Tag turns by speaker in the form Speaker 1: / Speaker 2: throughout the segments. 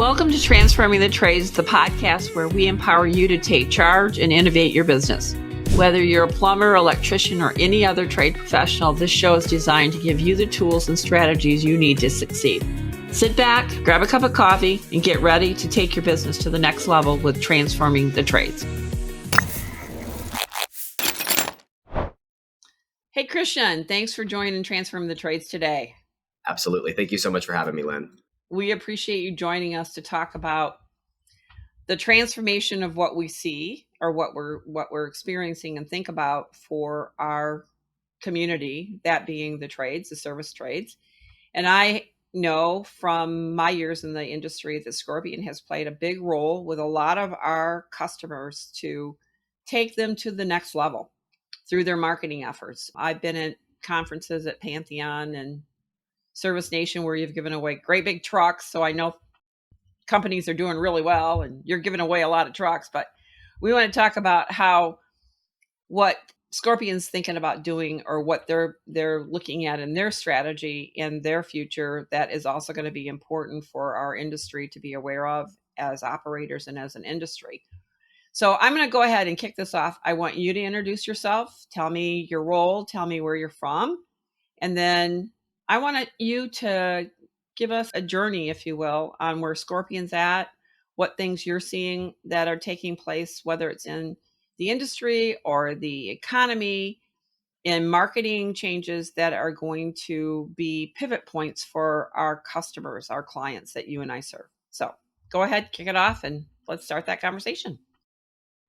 Speaker 1: Welcome to Transforming the Trades, the podcast where we empower you to take charge and innovate your business. Whether you're a plumber, electrician, or any other trade professional, this show is designed to give you the tools and strategies you need to succeed. Sit back, grab a cup of coffee, and get ready to take your business to the next level with Transforming the Trades. Hey, Christian, thanks for joining Transforming the Trades today.
Speaker 2: Absolutely. Thank you so much for having me, Lynn.
Speaker 1: We appreciate you joining us to talk about the transformation of what we see or what we're experiencing and think about for our community, that being the trades, the service trades. And I know from my years in the industry that Scorpion has played a big role with a lot of our customers to take them to the next level through their marketing efforts. I've been at conferences at Pantheon and Service Nation where you've given away great big trucks. So I know companies are doing really well and you're giving away a lot of trucks, but we want to talk about what Scorpion's thinking about doing or what they're looking at in their strategy in their future that is also going to be important for our industry to be aware of as operators and as an industry. So I'm going to go ahead and kick this off. I want you to introduce yourself, tell me your role, tell me where you're from, and then I want you to give us a journey, if you will, on where Scorpion's at, what things you're seeing that are taking place, whether it's in the industry or the economy, in marketing changes that are going to be pivot points for our customers, our clients that you and I serve. So go ahead, kick it off, and let's start that conversation.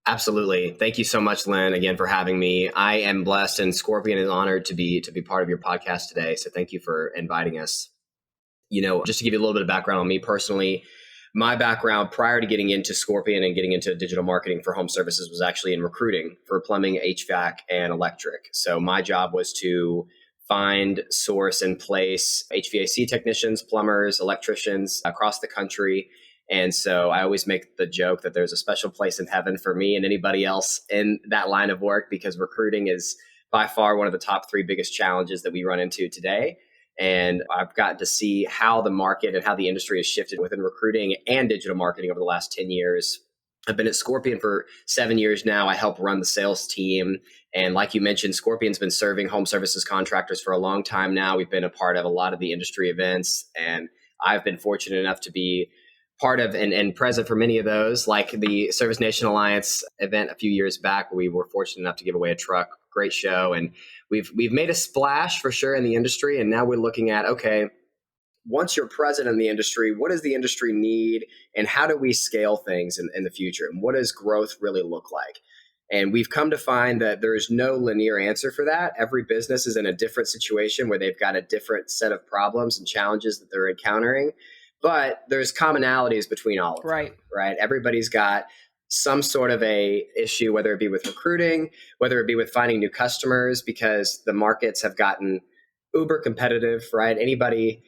Speaker 2: Absolutely. Thank you so much, Lynn, again, for having me. I am blessed and Scorpion is honored to be part of your podcast today. So thank you for inviting us. You know, just to give you a little bit of background on me personally, my background prior to getting into Scorpion and getting into digital marketing for home services was actually in recruiting for plumbing, HVAC, and electric. So my job was to find, source, and place HVAC technicians, plumbers, electricians across the country. And so I always make the joke that there's a special place in heaven for me and anybody else in that line of work, because recruiting is by far one of the top 3 biggest challenges that we run into today. And I've gotten to see how the market and how the industry has shifted within recruiting and digital marketing over the last 10 years. I've been at Scorpion for 7 years now. I help run the sales team. And like you mentioned, Scorpion's been serving home services contractors for a long time now. We've been a part of a lot of the industry events, and I've been fortunate enough to be part of and present for many of those, like the Service Nation Alliance event a few years back. We were fortunate enough to give away a truck. Great show. And we've made a splash for sure in the industry. And now we're looking at, okay, once you're present in the industry, what does the industry need? And how do we scale things in the future? And what does growth really look like? And we've come to find that there is no linear answer for that. Every business is in a different situation where they've got a different set of problems and challenges that they're encountering. But there's commonalities between all of them, right? Everybody's got some sort of a issue, whether it be with recruiting, whether it be with finding new customers, because the markets have gotten uber competitive, right? Anybody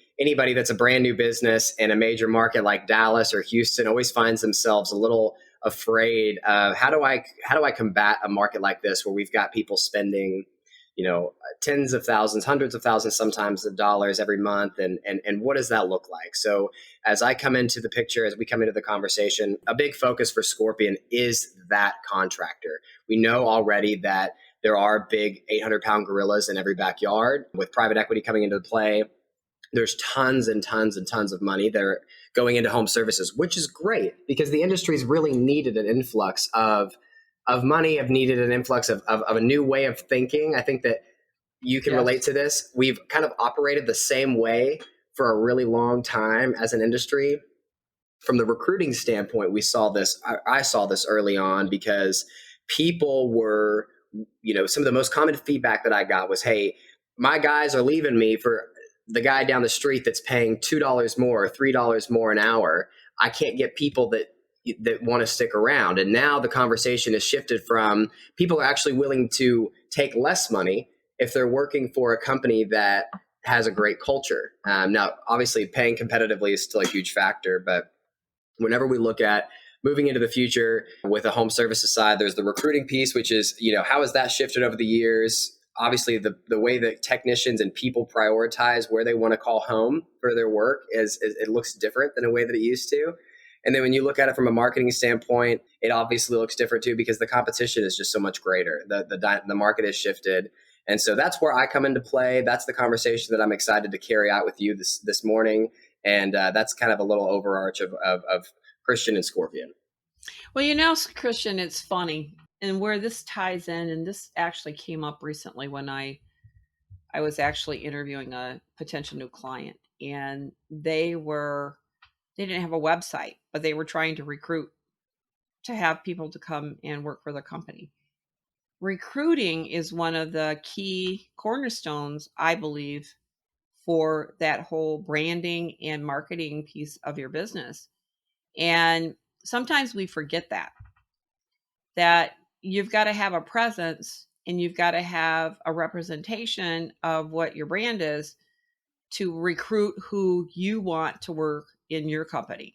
Speaker 2: that's a brand new business in a major market like Dallas or Houston always finds themselves a little afraid of how do I combat a market like this where we've got people spending, you know, tens of thousands, hundreds of thousands, sometimes of dollars every month. And what does that look like? So as I come into the picture, as we come into the conversation, a big focus for Scorpion is that contractor. We know already that there are big 800-pound gorillas in every backyard. With private equity coming into play, there's tons and tons and tons of money that are going into home services, which is great because the industry's really needed an influx of money, have needed an influx of a new way of thinking. I think that you can relate to this. We've kind of operated the same way for a really long time as an industry. From the recruiting standpoint, we saw this. I saw this early on because people were, you know, some of the most common feedback that I got was, hey, my guys are leaving me for the guy down the street that's paying $2 more or $3 more an hour. I can't get people that want to stick around. And now the conversation has shifted from people are actually willing to take less money if they're working for a company that has a great culture. Now, obviously, paying competitively is still a huge factor, but whenever we look at moving into the future with the home services side, there's the recruiting piece, which is, you know, how has that shifted over the years? Obviously, the way that technicians and people prioritize where they want to call home for their work is it looks different than a way that it used to. And then when you look at it from a marketing standpoint, it obviously looks different too, because the competition is just so much greater. The market has shifted. And so that's where I come into play. That's the conversation that I'm excited to carry out with you this morning. And that's kind of a little overarch of Christian and Scorpion.
Speaker 1: Well, Christian, it's funny. And where this ties in, and this actually came up recently when I was actually interviewing a potential new client, and they didn't have a website, but they were trying to recruit to have people to come and work for the company. Recruiting is one of the key cornerstones, I believe, for that whole branding and marketing piece of your business. And sometimes we forget that you've got to have a presence and you've got to have a representation of what your brand is to recruit who you want to work in your company.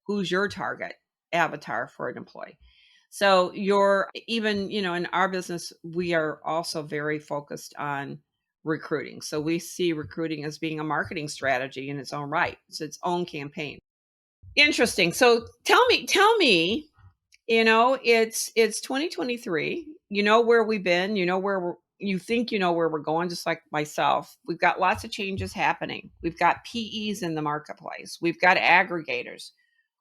Speaker 1: Who's your target avatar for an employee? So in our business, we are also very focused on recruiting. So we see recruiting as being a marketing strategy in its own right. It's its own campaign. Interesting. So tell me, it's 2023. You know where we've been, you think you know where we're going, just like myself. We've got lots of changes happening. We've got PEs in the marketplace. We've got aggregators.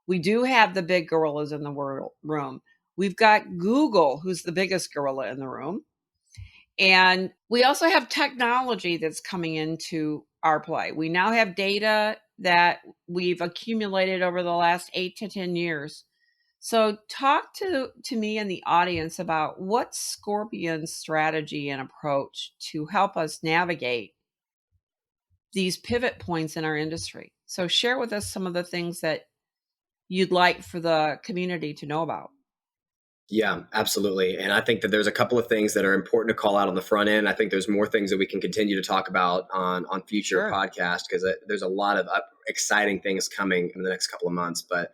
Speaker 1: We do have the big gorillas in the room. We've got Google, who's the biggest gorilla in the room. And we also have technology that's coming into our play. We now have data that we've accumulated over the last 8 to 10 years. So talk to me and the audience about what's Scorpion's strategy and approach to help us navigate these pivot points in our industry. So share with us some of the things that you'd like for the community to know about.
Speaker 2: Yeah, absolutely. And I think that there's a couple of things that are important to call out on the front end. I think there's more things that we can continue to talk about on future podcasts, because there's a lot of exciting things coming in the next couple of months. But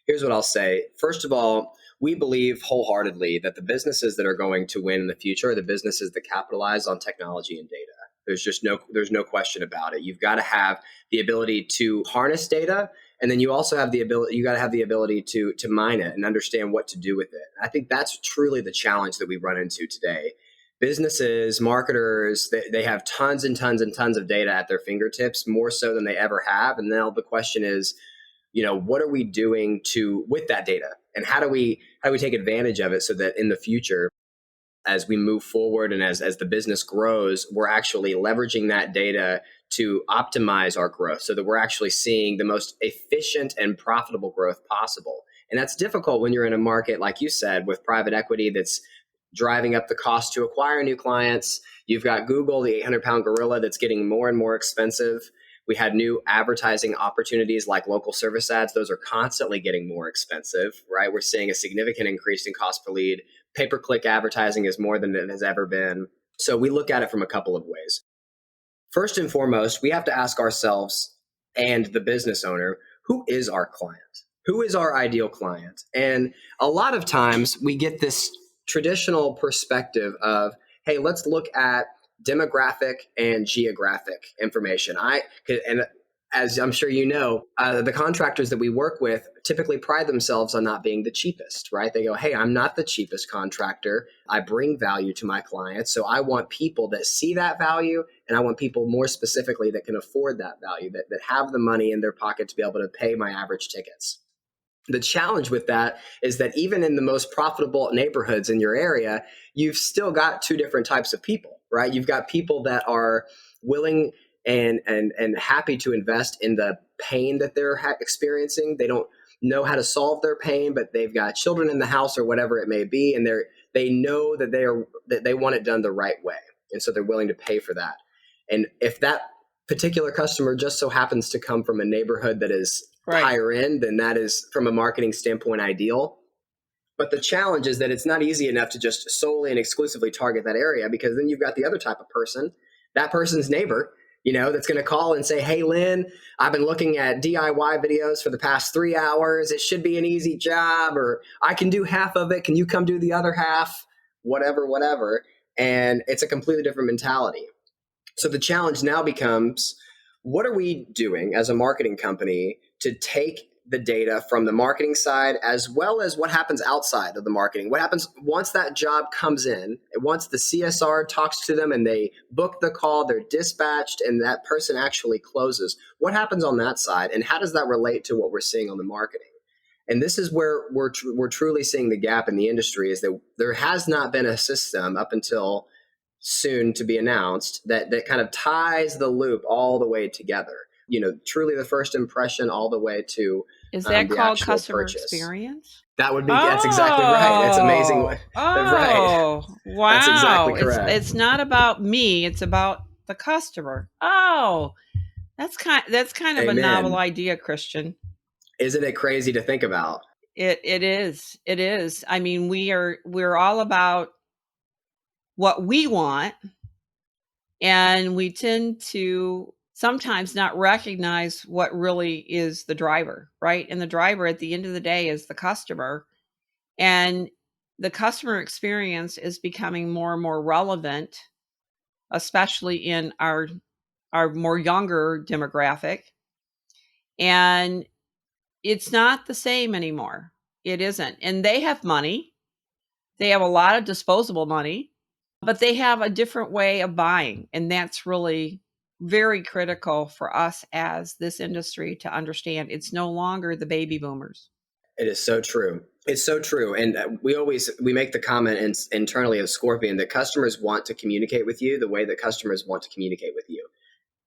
Speaker 2: here's what I'll say. First of all, we believe wholeheartedly that the businesses that are going to win in the future are the businesses that capitalize on technology and data. There's no question about it. You've got to have the ability to harness data, and then you also have you got to have the ability to mine it and understand what to do with it. I think that's truly the challenge that we run into today. Businesses, marketers, they have tons and tons and tons of data at their fingertips, more so than they ever have. And now the question is, what are we doing with that data, and how do we take advantage of it so that in the future, as we move forward and as the business grows, we're actually leveraging that data to optimize our growth so that we're actually seeing the most efficient and profitable growth possible. And that's difficult when you're in a market, like you said, with private equity that's driving up the cost to acquire new clients. You've got Google, the 800-pound gorilla, that's getting more and more expensive. We had new advertising opportunities like local service ads. Those are constantly getting more expensive, right? We're seeing a significant increase in cost per lead. Pay-per-click advertising is more than it has ever been. So we look at it from a couple of ways. First and foremost, we have to ask ourselves and the business owner, who is our client? Who is our ideal client? And a lot of times we get this traditional perspective of, hey, let's look at demographic and geographic information. And as I'm sure you know, the contractors that we work with typically pride themselves on not being the cheapest, right? They go, hey, I'm not the cheapest contractor. I bring value to my clients. So I want people that see that value, and I want people more specifically that can afford that value, that have the money in their pocket to be able to pay my average tickets. The challenge with that is that even in the most profitable neighborhoods in your area, you've still got two different types of people, right? You've got people that are willing and happy to invest in the pain that they're experiencing. They don't know how to solve their pain, but they've got children in the house or whatever it may be, and they know that they want it done the right way, and so they're willing to pay for that. And if that particular customer just so happens to come from a neighborhood that is higher end, then that is, from a marketing standpoint, ideal. But the challenge is that it's not easy enough to just solely and exclusively target that area, because then you've got the other type of person, that person's neighbor, that's going to call and say, hey, Lynn, I've been looking at DIY videos for the past 3 hours. It should be an easy job, or I can do half of it. Can you come do the other half? Whatever. And it's a completely different mentality. So the challenge now becomes, what are we doing as a marketing company to take the data from the marketing side, as well as what happens outside of the marketing. What happens once that job comes in, once the CSR talks to them and they book the call, they're dispatched, and that person actually closes. What happens on that side, and how does that relate to what we're seeing on the marketing? And this is where we're truly seeing the gap in the industry, is that there has not been a system up until soon to be announced that kind of ties the loop all the way together. Truly the first impression all the way to
Speaker 1: Is that
Speaker 2: the
Speaker 1: called
Speaker 2: actual
Speaker 1: customer
Speaker 2: purchase.
Speaker 1: experience?
Speaker 2: That's exactly right. It's amazing. Right.
Speaker 1: Oh, wow.
Speaker 2: That's exactly correct.
Speaker 1: It's not about me. It's about the customer. Oh, that's kind of
Speaker 2: Amen.
Speaker 1: a novel idea, Christian.
Speaker 2: Isn't it crazy to think about?
Speaker 1: It is. It is. I mean, we're all about what we want, and we tend to sometimes not recognize what really is the driver, right? And the driver at the end of the day is the customer. And the customer experience is becoming more and more relevant, especially in our more younger demographic. And it's not the same anymore. It isn't. And they have money. They have a lot of disposable money, but they have a different way of buying. And that's really very critical for us as this industry to understand. It's no longer the baby boomers.
Speaker 2: It is so true. It's so true. And we make the comment internally of Scorpion that customers want to communicate with you the way that customers want to communicate with you.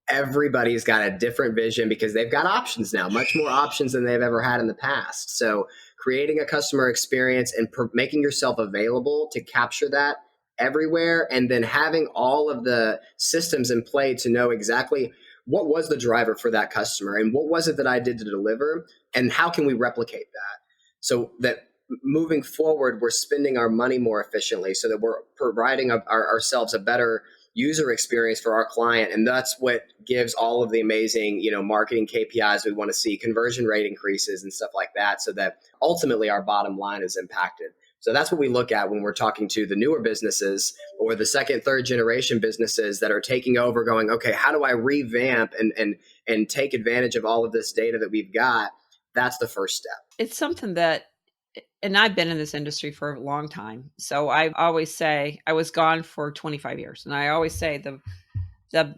Speaker 2: Everybody's got a different vision because they've got options now, much more options than they've ever had in the past. So creating a customer experience and making yourself available to capture that everywhere, and then having all of the systems in play to know exactly what was the driver for that customer and what was it that I did to deliver, and how can we replicate that so that moving forward, we're spending our money more efficiently so that we're providing ourselves a better user experience for our client. And that's what gives all of the amazing, marketing KPIs we want to see, conversion rate increases and stuff like that, so that ultimately our bottom line is impacted. So that's what we look at when we're talking to the newer businesses or the second, third generation businesses that are taking over, going, okay, how do I revamp and take advantage of all of this data that we've got? That's the first step.
Speaker 1: It's something that, and I've been in this industry for a long time. So I always say, I was gone for 25 years. And I always say the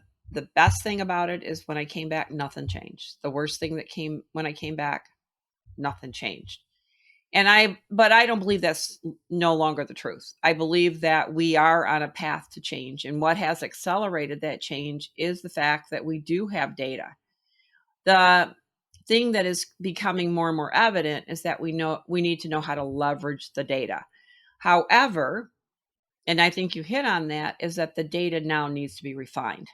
Speaker 1: best thing about it is when I came back, nothing changed. The worst thing that came when I came back, nothing changed. But I don't believe that's no longer the truth. I believe that we are on a path to change. And what has accelerated that change is the fact that we do have data. The thing that is becoming more and more evident is that we need to know how to leverage the data. However, and I think you hit on that, is that the data now needs to be refined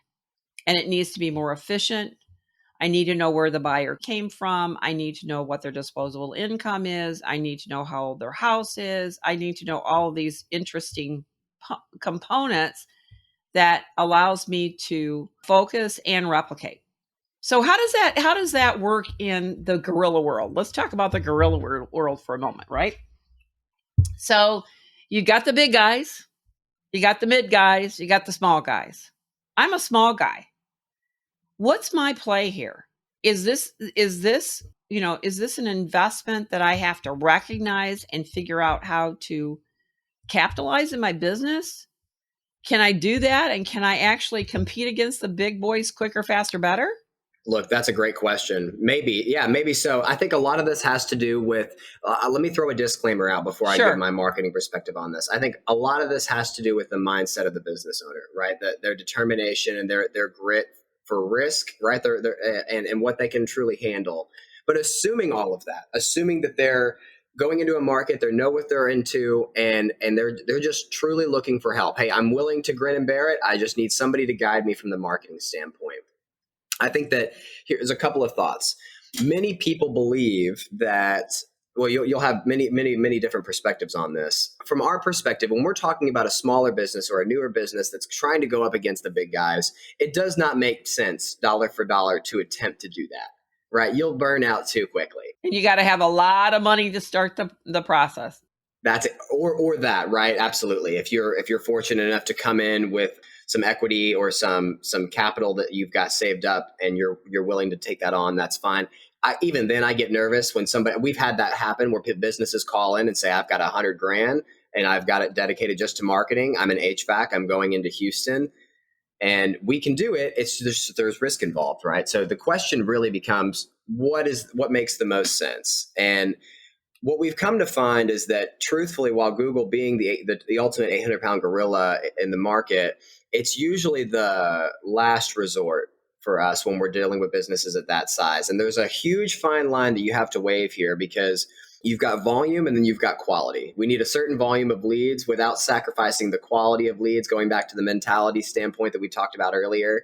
Speaker 1: and it needs to be more efficient. I need to know where the buyer came from. I need to know what their disposable income is. I need to know how old their house is. I need to know all of these interesting components that allows me to focus and replicate. So how does that work in the guerrilla world? Let's talk about the guerrilla world for a moment, right? So you got the big guys, you got the mid guys, you got the small guys. I'm a small guy. What's my play here? Is this an investment that I have to recognize and figure out how to capitalize in my business? Can I do that? And can I actually compete against the big boys quicker, faster, better?
Speaker 2: Look, that's a great question. Maybe so. I think a lot of this has to do with, let me throw a disclaimer out before I give my marketing perspective on this. I think a lot of this has to do with the mindset of the business owner, right? Their determination and their grit for risk, right? And what they can truly handle. But assuming all of that, assuming that they're going into a market, they know what they're into, and they're just truly looking for help. Hey, I'm willing to grin and bear it. I just need somebody to guide me from the marketing standpoint. I think that here's a couple of thoughts. Many people believe that, well, you'll have many different perspectives on this. From our perspective, when we're talking about a smaller business or a newer business that's trying to go up against the big guys, it does not make sense dollar for dollar to attempt to do that, right? You'll burn out too quickly.
Speaker 1: And you got to have a lot of money to start the process.
Speaker 2: That's it. Or that, right? Absolutely. If you're fortunate enough to come in with some equity or some capital that you've got saved up and you're willing to take that on, that's fine. Even then I get nervous when we've had that happen where businesses call in and say, I've got $100,000 and I've got it dedicated just to marketing. I'm in HVAC. I'm going into Houston and we can do it. It's just, there's risk involved, right? So the question really becomes, what makes the most sense? And what we've come to find is that truthfully, while Google being the ultimate 800-pound gorilla in the market, it's usually the last resort for us when we're dealing with businesses at that size. And there's a huge fine line that you have to wave here because you've got volume and then you've got quality. We need a certain volume of leads without sacrificing the quality of leads, going back to the mentality standpoint that we talked about earlier.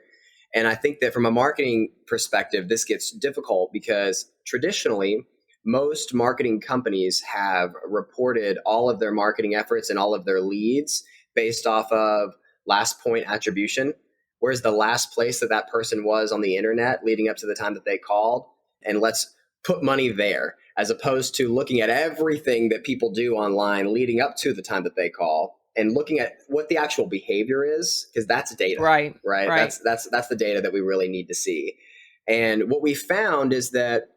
Speaker 2: And I think that from a marketing perspective, this gets difficult because traditionally, most marketing companies have reported all of their marketing efforts and all of their leads based off of last point attribution. Where's the last place that person was on the internet leading up to the time that they called? And let's put money there, as opposed to looking at everything that people do online leading up to the time that they call and looking at what the actual behavior is, because that's data, right? That's the data that we really need to see. And what we found is that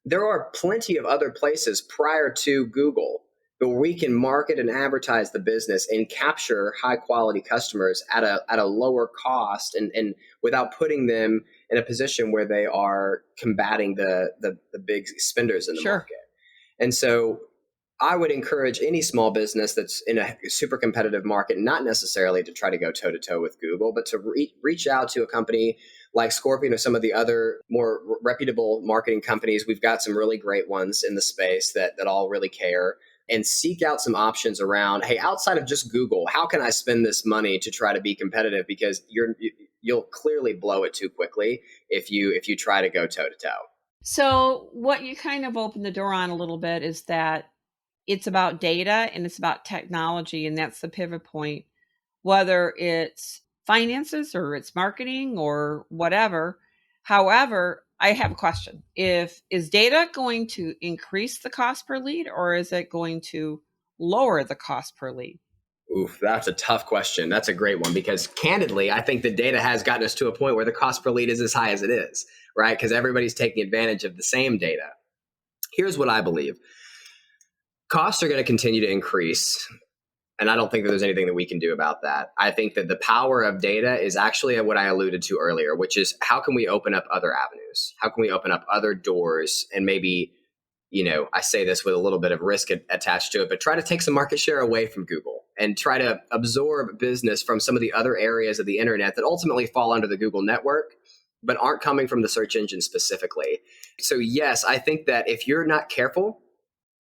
Speaker 2: there are plenty of other places prior to Google where we can market and advertise the business and capture high quality customers at a lower cost and without putting them in a position where they are combating the big spenders in the market. And so I would encourage any small business that's in a super competitive market, not necessarily to try to go toe to toe with Google, but to reach out to a company like Scorpion or some of the other more reputable marketing companies. We've got some really great ones in the space that all really care, and seek out some options around, hey, outside of just Google, how can I spend this money to try to be competitive? Because you'll clearly blow it too quickly if you try to go toe to toe.
Speaker 1: So what you kind of opened the door on a little bit is that it's about data and it's about technology, and that's the pivot point, whether it's finances or it's marketing or whatever. However, I have a question. Is data going to increase the cost per lead, or is it going to lower the cost per lead?
Speaker 2: Oof, that's a tough question. That's a great one, because candidly, I think the data has gotten us to a point where the cost per lead is as high as it is, right? Because everybody's taking advantage of the same data. Here's what I believe. Costs are going to continue to increase. And I don't think that there's anything that we can do about that. I think that the power of data is actually what I alluded to earlier, which is how can we open up other avenues? How can we open up other doors and maybe, I say this with a little bit of risk attached to it, but try to take some market share away from Google and try to absorb business from some of the other areas of the internet that ultimately fall under the Google network, but aren't coming from the search engine specifically. So yes, I think that if you're not careful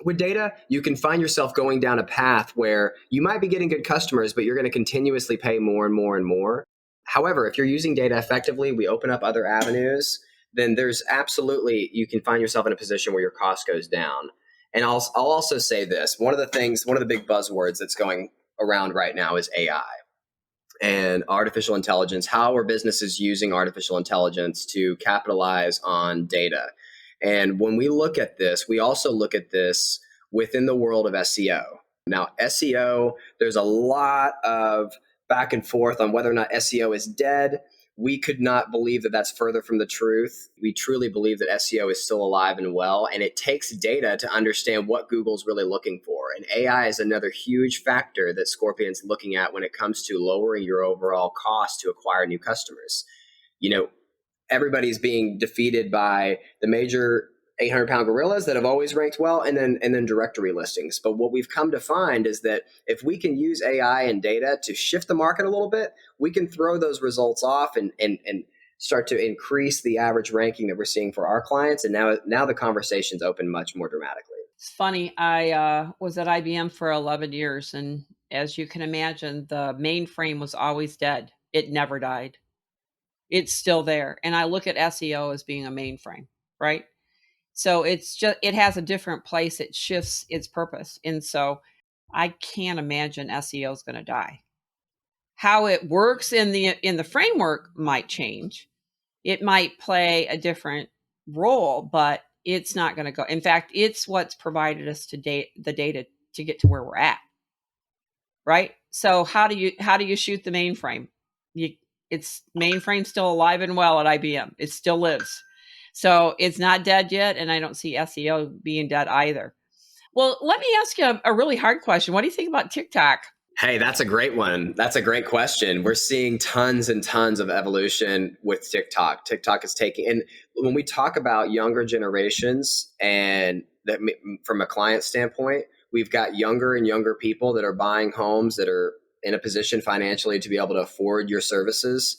Speaker 2: with data, you can find yourself going down a path where you might be getting good customers, but you're going to continuously pay more and more and more. However, if you're using data effectively, we open up other avenues, then there's absolutely, you can find yourself in a position where your cost goes down. And I'll also say this, one of the big buzzwords that's going around right now is AI and artificial intelligence. How are businesses using artificial intelligence to capitalize on data? And when we look at this, we also look at this within the world of SEO. Now, SEO, there's a lot of back and forth on whether or not SEO is dead. We could not believe that that's further from the truth. We truly believe that SEO is still alive and well, and it takes data to understand what Google's really looking for. And AI is another huge factor that Scorpion's looking at when it comes to lowering your overall cost to acquire new customers. Everybody's being defeated by the major 800-pound gorillas that have always ranked well, and then directory listings. But what we've come to find is that if we can use AI and data to shift the market a little bit, we can throw those results off and start to increase the average ranking that we're seeing for our clients. And now the conversation's open much more dramatically.
Speaker 1: It's funny. I was at IBM for 11 years, and as you can imagine, the mainframe was always dead. It never died. It's still there. And I look at SEO as being a mainframe, right? So it has a different place. It shifts its purpose. And so I can't imagine SEO is going to die. How it works in the framework might change. It might play a different role, but it's not going to go. In fact, it's what's provided us the data to get to where we're at. Right? So how do you shoot the mainframe? It's mainframe still alive and well at IBM. It still lives. So it's not dead yet, and I don't see SEO being dead either. Well, let me ask you a really hard question. What do you think about TikTok?
Speaker 2: Hey, that's a great one. That's a great question. We're seeing tons and tons of evolution with TikTok. TikTok is taking, and when we talk about younger generations and that from a client standpoint, we've got younger and younger people that are buying homes that are in a position financially to be able to afford your services.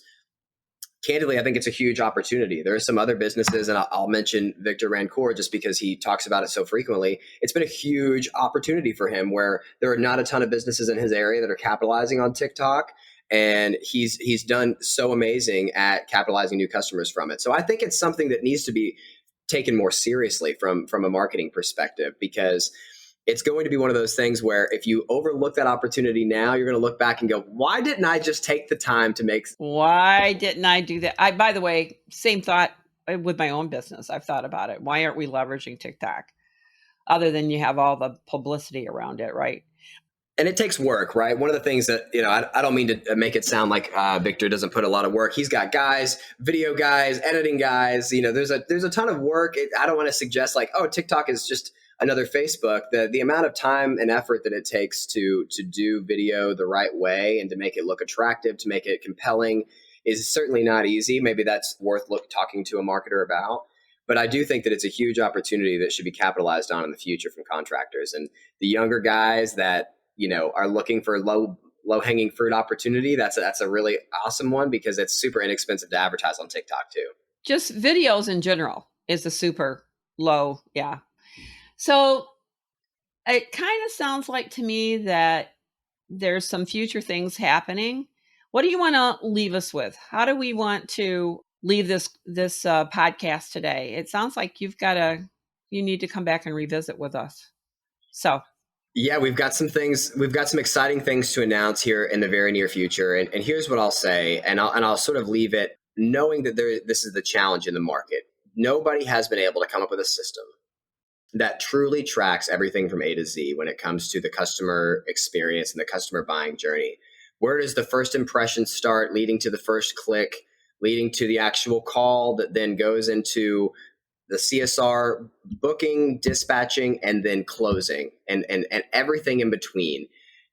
Speaker 2: Candidly, I think it's a huge opportunity. There are some other businesses, and I'll mention Victor Rancourt just because he talks about it so frequently. It's been a huge opportunity for him where there are not a ton of businesses in his area that are capitalizing on TikTok. And he's done so amazing at capitalizing new customers from it. So I think it's something that needs to be taken more seriously from a marketing perspective, because it's going to be one of those things where if you overlook that opportunity now, you're going to look back and go, why didn't I just take the time to make...
Speaker 1: Why didn't I do that? By the way, same thought with my own business. I've thought about it. Why aren't we leveraging TikTok? Other than you have all the publicity around it, right?
Speaker 2: And it takes work, right? One of the things that, I don't mean to make it sound like Victor doesn't put a lot of work. He's got guys, video guys, editing guys. There's a ton of work. I don't want to suggest like, oh, TikTok is just another Facebook. The amount of time and effort that it takes to do video the right way and to make it look attractive, to make it compelling, is certainly not easy. Maybe that's worth talking to a marketer about. But I do think that it's a huge opportunity that should be capitalized on in the future from contractors. And the younger guys that are looking for low hanging fruit opportunity, that's a really awesome one, because it's super inexpensive to advertise on TikTok too.
Speaker 1: Just videos in general is a super low. Yeah. So it kind of sounds like to me that there's some future things happening. What do you want to leave us with? How do we want to leave this podcast today? It sounds like you need to come back and revisit with us. So.
Speaker 2: Yeah, we've got some exciting things to announce here in the very near future. And here's what I'll say, and I'll sort of leave it knowing that this is the challenge in the market. Nobody has been able to come up with a system that truly tracks everything from A to Z when it comes to the customer experience and the customer buying journey. Where does the first impression start, leading to the first click, leading to the actual call that then goes into the CSR, booking, dispatching, and then closing, and everything in between.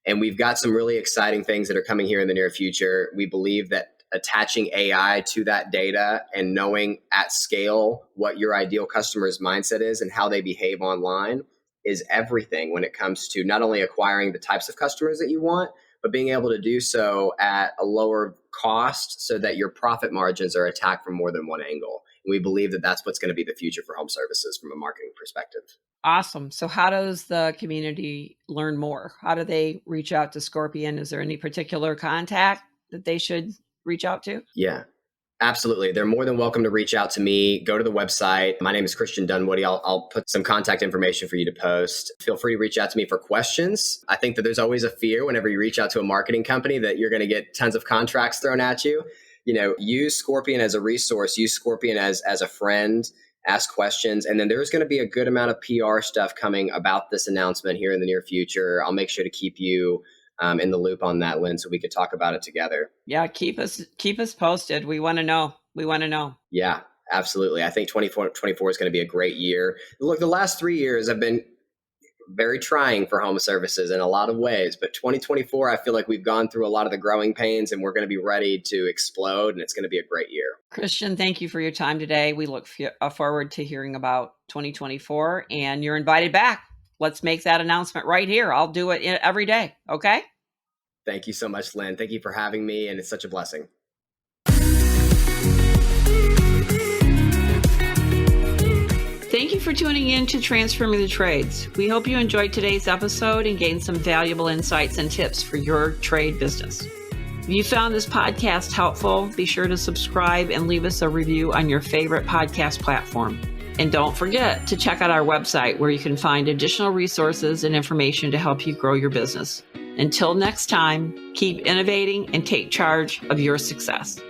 Speaker 2: And we've got some really exciting things that are coming here in the near future. We believe that attaching AI to that data and knowing at scale what your ideal customer's mindset is and how they behave online is everything when it comes to not only acquiring the types of customers that you want, but being able to do so at a lower cost so that your profit margins are attacked from more than one angle. We believe that that's what's going to be the future for home services from a marketing perspective.
Speaker 1: Awesome. So how does the community learn more? How do they reach out to Scorpion? Is there any particular contact that they should reach out to?
Speaker 2: Yeah, absolutely. They're more than welcome to reach out to me. Go to the website. My name is Christian Dunwoody. I'll put some contact information for you to post. Feel free to reach out to me for questions. I think that there's always a fear whenever you reach out to a marketing company that you're going to get tons of contracts thrown at you. Use Scorpion as a resource, use Scorpion as a friend, ask questions. And then there's going to be a good amount of PR stuff coming about this announcement here in the near future. I'll make sure to keep you in the loop on that, Lynn, so we could talk about it together.
Speaker 1: Yeah. Keep us posted. We want to know.
Speaker 2: Yeah, absolutely. I think 2024 is going to be a great year. Look, the last 3 years have been very trying for home services in a lot of ways, but 2024, I feel like we've gone through a lot of the growing pains and we're going to be ready to explode, and it's going to be a great year.
Speaker 1: Christian, thank you for your time today. We look forward to hearing about 2024, and you're invited back. Let's make that announcement right here. I'll do it every day. Okay.
Speaker 2: Thank you so much, Lynn. Thank you for having me, and it's such a blessing.
Speaker 1: Thank you for tuning in to Transforming the Trades. We hope you enjoyed today's episode and gained some valuable insights and tips for your trade business. If you found this podcast helpful, be sure to subscribe and leave us a review on your favorite podcast platform. And don't forget to check out our website where you can find additional resources and information to help you grow your business. Until next time, keep innovating and take charge of your success.